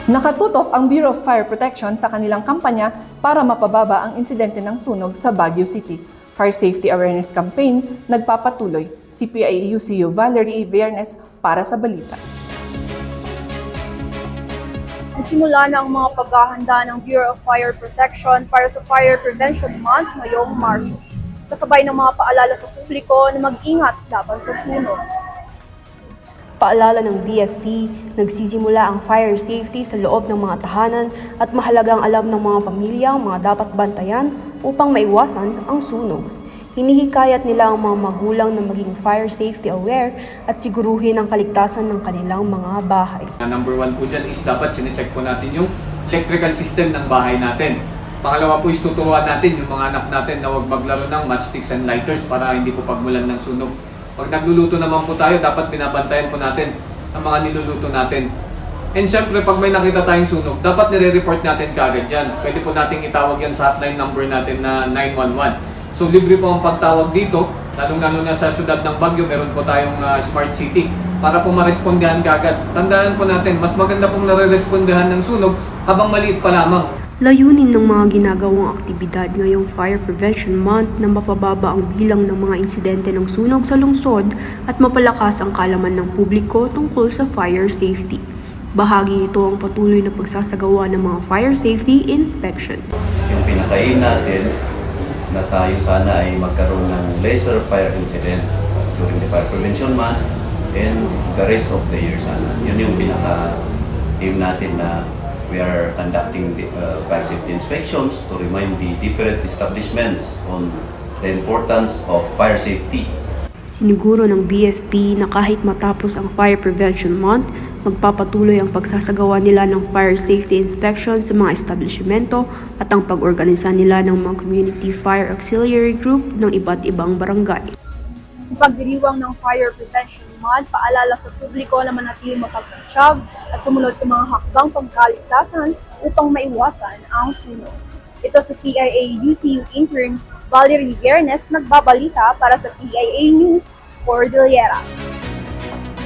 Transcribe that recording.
Nakatutok ang Bureau of Fire Protection sa kanilang kampanya para mapababa ang insidente ng sunog sa Baguio City. Fire Safety Awareness Campaign nagpapatuloy. CPIA-UCU Valerie Viernes para sa balita. Nagsimula na ang mga paghahanda ng Bureau of Fire Protection para sa Fire Prevention Month ngayong Marso. Kasabay ng mga paalala sa publiko na mag-ingat laban sa sunog. Paalala ng BFP, nagsisimula ang fire safety sa loob ng mga tahanan at mahalagang alam ng mga pamilya ang mga dapat bantayan upang maiwasan ang sunog. Hinihikayat nila ang mga magulang na maging fire safety aware at siguruhin ang kaligtasan ng kanilang mga bahay. Number 1 po dyan is dapat sinecheck po natin yung electrical system ng bahay natin. Pangalawa po is tuturuan natin yung mga anak natin na huwag maglaro ng matchsticks and lighters para hindi po pagmulan ng sunog. Pag nagluluto naman po tayo, dapat binabantayan po natin ang mga niluluto natin. And syempre, pag may nakita tayong sunog, dapat nire-report natin kaagad yan. Pwede po nating itawag yan sa hotline number natin na 911. So, libre po ang pagtawag dito, lalong-lalo na sa syudad ng Baguio, meron po tayong smart city para po marespondehan kaagad. Tandaan po natin, mas maganda pong nare-respondehan ng sunog habang maliit pa lamang. Layunin ng mga ginagawang aktibidad ngayong Fire Prevention Month na mapababa ang bilang ng mga insidente ng sunog sa lungsod at mapalakas ang kaalaman ng publiko tungkol sa fire safety. Bahagi ito ang patuloy na pagsasagawa ng mga fire safety inspection. Yung pinakain natin na tayo sana ay magkaroon ng lesser fire incident during the Fire Prevention Month and the rest of the year sana. Yun yung pinaka-aim natin na we are conducting the fire safety inspections to remind the different establishments on the importance of fire safety. Siniguro ng BFP na kahit matapos ang Fire Prevention Month, magpapatuloy ang pagsasagawa nila ng fire safety inspection sa mga establishmento at ang pag-organisa nila ng mga community fire auxiliary group ng iba't ibang barangay. Sa pagdiriwang ng Fire Prevention Month, paalala sa publiko na manatiling mapagtatsyag at sumunod sa mga hakbang pangkaligtasan upang maiwasan ang sunog. Ito sa PIA-UCU Intern Valerie Viernes nagbabalita para sa PIA News, Cordillera.